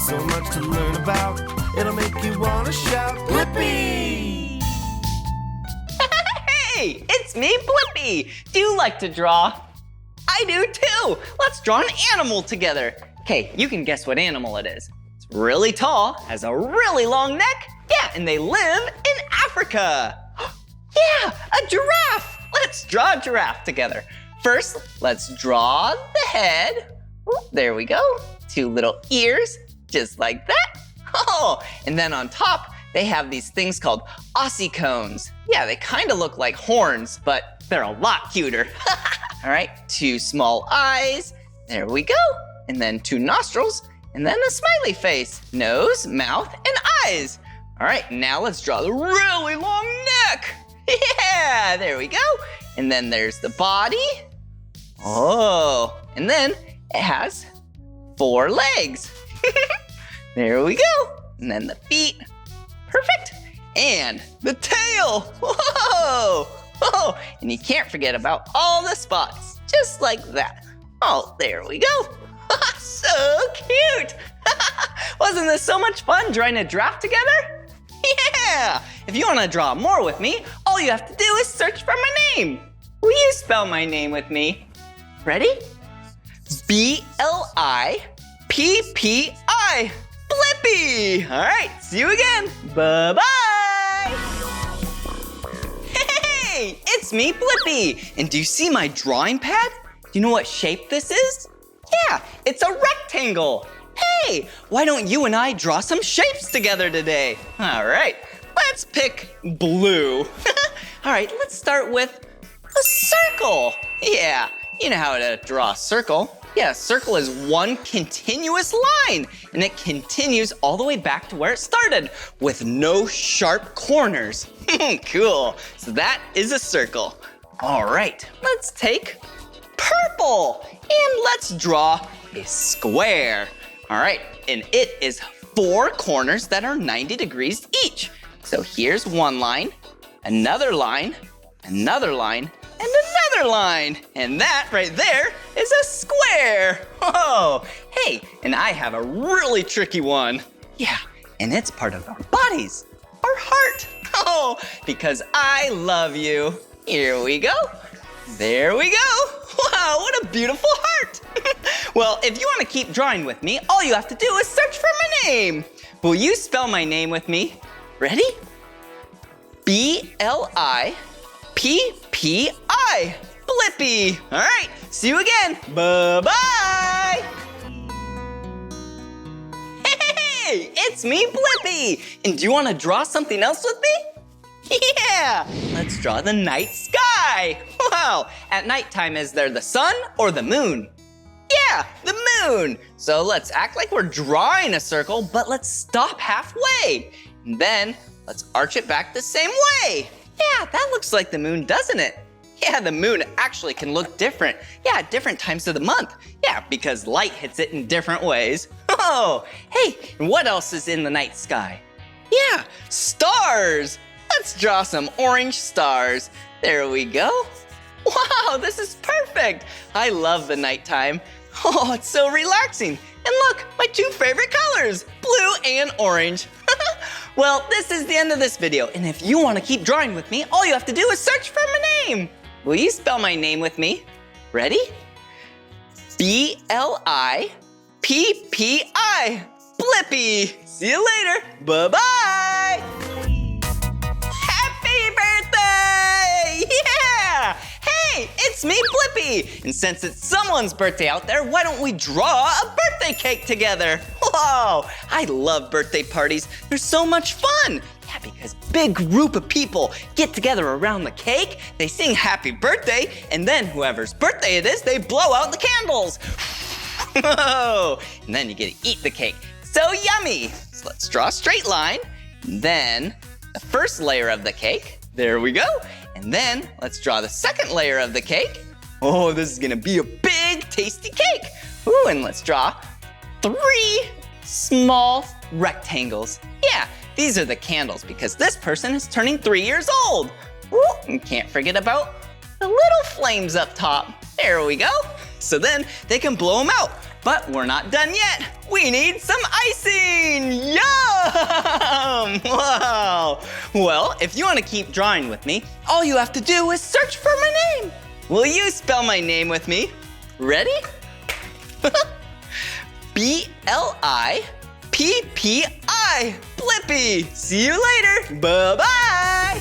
so much to learn about. It'll make you want to shout, Blippi! Hey, it's me, Blippi. Do you like to draw? I do too. Let's draw an animal together. Okay, you can guess what animal it is. It's really tall, has a really long neck. Yeah, and they live in Africa. Yeah, a giraffe. Let's draw a giraffe together. First, let's draw the head. Ooh, there we go. 2 little ears, just like that. Oh, and then on top, they have these things called ossicones. Yeah, they kind of look like horns, but they're a lot cuter. All right, 2 small eyes. There we go. And then 2 nostrils, and then a smiley face. Nose, mouth, and eyes. All right, now let's draw the really long neck. Yeah, there we go. And then there's the body. Oh, and then it has 4 legs. There we go. And then the feet. Perfect. And the tail. Whoa. Whoa. And you can't forget about all the spots, just like that. Oh, there we go. So cute. Wasn't this so much fun drawing a giraffe together? Yeah. If you want to draw more with me, all you have to do is search for my name. Will you spell my name with me? Ready? B-L-I-P-P-I. Blippi. All right, see you again. Bye-bye. Hey, it's me, Blippi. And do you see my drawing pad? Do you know what shape this is? Yeah, it's a rectangle. Hey, why don't you and I draw some shapes together today? All right, let's pick blue. All right, let's start with a circle. Yeah, you know how to draw a circle. Yeah, a circle is one continuous line, and it continues all the way back to where it started with no sharp corners. Cool, so that is a circle. All right, let's take purple, and let's draw a square. All right, and it is 4 corners that are 90 degrees each. So here's one line, another line, another line, and another line. And that right there is a square. Whoa, hey, and I have a really tricky one. Yeah, and it's part of our bodies, our heart. Oh, because I love you. Here we go. There we go. Wow, what a beautiful heart. Well, if you want to keep drawing with me, all you have to do is search for my name. Will you spell my name with me? Ready? B-L-I-P-P-I. Blippi. All right, see you again. Bye-bye. Hey, it's me, Blippi. And do you want to draw something else with me? Yeah, let's draw the night sky. Wow, at nighttime, is there the sun or the moon? Yeah, the moon. So let's act like we're drawing a circle, but let's stop halfway. And then let's arch it back the same way. Yeah, that looks like the moon, doesn't it? Yeah, the moon actually can look different. Yeah, at different times of the month. Yeah, because light hits it in different ways. Oh, hey, and what else is in the night sky? Yeah, stars. Let's draw some orange stars. There we go. Wow, this is perfect. I love the nighttime. Oh, it's so relaxing. And look, my 2 favorite colors, blue and orange. Well, this is the end of this video. And if you want to keep drawing with me, all you have to do is search for my name. Will you spell my name with me? Ready? B-L-I-P-P-I. Blippi. See you later. Bye-bye. Happy birthday! Yeah! Hey, it's me, Blippi. And since it's someone's birthday out there, why don't we draw a birthday cake together? Whoa, I love birthday parties. They're so much fun. Yeah, because big group of people get together around the cake, they sing happy birthday, and then whoever's birthday it is, they blow out the candles. Whoa, and then you get to eat the cake. So yummy. So let's draw a straight line, and then the first layer of the cake. There we go. And then let's draw the second layer of the cake. Oh, this is gonna be a big, tasty cake. Ooh, and let's draw 3 small rectangles. Yeah, these are the candles because this person is turning 3 years old. Ooh, and can't forget about the little flames up top. There we go. So then they can blow them out. But we're not done yet. We need some icing. Wow! Well, if you want to keep drawing with me, all you have to do is search for my name. Will you spell my name with me? Ready? B-L-I-P-P-I. Blippi. See you later. Bye-bye.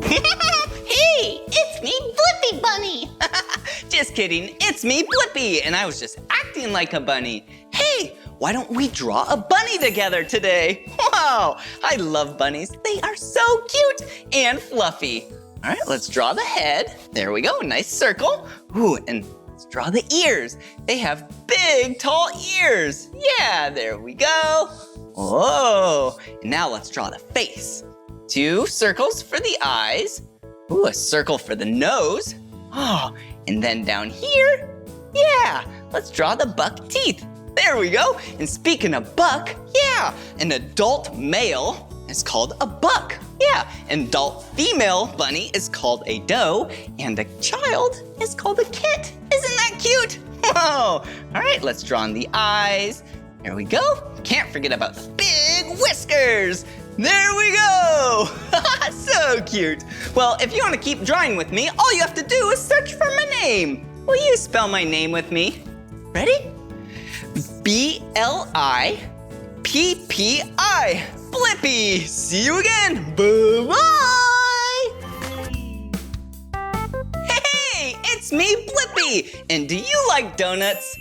Hey, it's me, Blippi Bunny. Just kidding. It's me, Blippi, and I was just acting like a bunny. Hey, why don't we draw a bunny together today? Wow, I love bunnies. They are so cute and fluffy. All right, let's draw the head. There we go, nice circle. Ooh, and let's draw the ears. They have big, tall ears. Yeah, there we go. Whoa, and now let's draw the face. 2 circles for the eyes. Ooh, a circle for the nose. Oh, and then down here, yeah, let's draw the buck teeth. There we go. And speaking of buck, yeah, an adult male is called a buck. Yeah, an adult female bunny is called a doe, and a child is called a kit. Isn't that cute? Whoa. All right, let's draw on the eyes. There we go. Can't forget about the big whiskers. There we go! So cute. Well, if you want to keep drawing with me, all you have to do is search for my name. Will you spell my name with me? Ready? B-L-I-P-P-I. Blippi. See you again. Bye-bye. Hey, it's me, Blippi. And do you like donuts?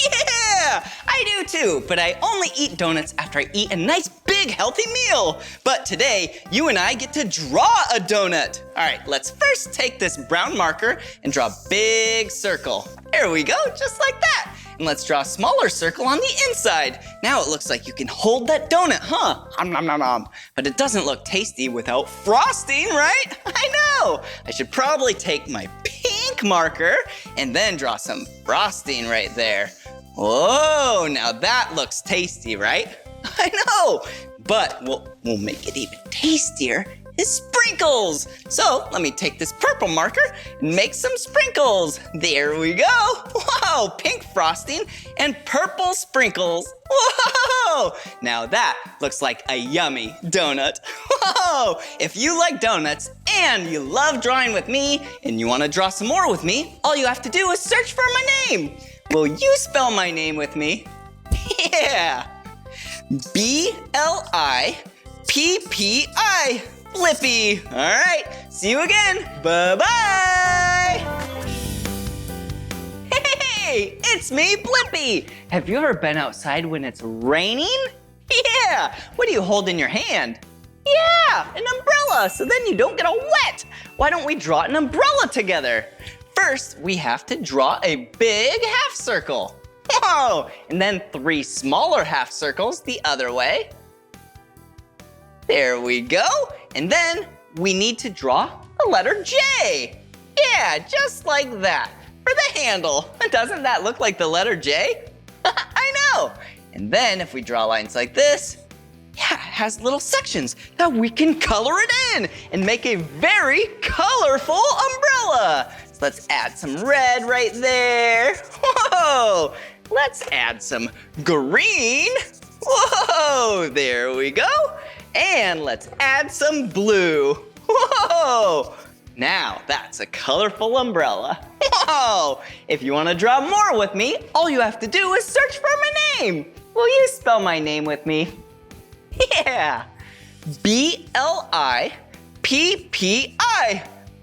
Yeah, I do too, but I only eat donuts after I eat a nice big healthy meal. But today, you and I get to draw a donut. All right, let's first take this brown marker and draw a big circle. There we go, just like that. And let's draw a smaller circle on the inside. Now it looks like you can hold that donut, huh? Om nom nom nom. But it doesn't look tasty without frosting, right? I know. I should probably take my pink marker and then draw some frosting right there. Whoa, now that looks tasty, right? I know, but we'll make it even tastier is sprinkles. So let me take this purple marker and make some sprinkles. There we go. Whoa, pink frosting and purple sprinkles. Whoa, now that looks like a yummy donut. Whoa, if you like donuts and you love drawing with me and you want to draw some more with me, all you have to do is search for my name. Will you spell my name with me? Yeah. B-L-I-P-P-I. Blippi. All right, see you again. Bye-bye. Hey, it's me, Blippi. Have you ever been outside when it's raining? Yeah. What do you hold in your hand? Yeah, an umbrella, so then you don't get all wet. Why don't we draw an umbrella together? First, we have to draw a big half circle. Whoa, and then 3 smaller half circles the other way. There we go. And then we need to draw the letter J. Yeah, just like that, for the handle. Doesn't that look like the letter J? I know. And then if we draw lines like this, yeah, it has little sections that we can color it in and make a very colorful umbrella. So let's add some red right there. Whoa, let's add some green. Whoa, there we go. And let's add some blue. Whoa, now that's a colorful umbrella. Whoa, if you want to draw more with me, all you have to do is search for my name. Will you spell my name with me? Yeah, B-L-I-P-P-I.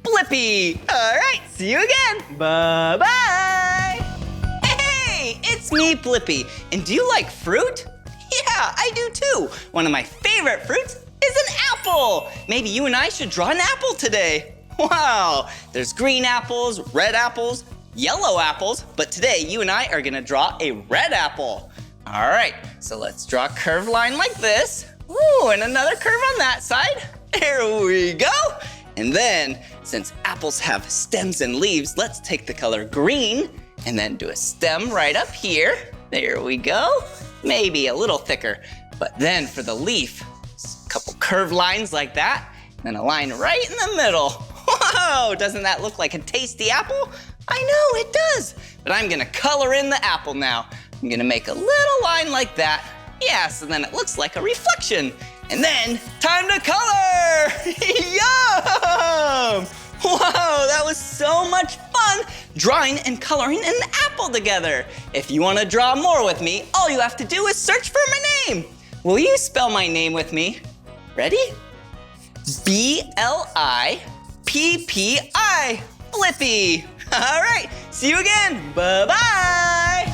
Blippi. All right, see you again. Bye-bye. Hey, it's me, Blippi. And do you like fruit? Yeah, I do too. One of my favorite fruits is an apple. Maybe you and I should draw an apple today. Wow, there's green apples, red apples, yellow apples, but today you and I are gonna draw a red apple. All right, so let's draw a curved line like this. Ooh, and another curve on that side. There we go. And then, since apples have stems and leaves, let's take the color green and then do a stem right up here. There we go. Maybe a little thicker. But then for the leaf, a couple curved lines like that, and then a line right in the middle. Whoa, doesn't that look like a tasty apple? I know, it does. But I'm gonna color in the apple now. I'm gonna make a little line like that. Yeah, so then it looks like a reflection. And then, time to color! Yum! Whoa, that was so much fun drawing and coloring an apple together. If you want to draw more with me, all you have to do is search for my name. Will you spell my name with me? Ready? B-L-I-P-P-I. Blippi. All right, see you again. Bye-bye.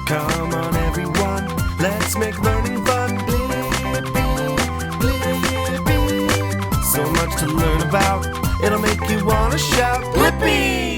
Come on, everyone, let's make learning fun. Blippi, Blippi. So much to learn about, it'll make you want to shout. Blippi!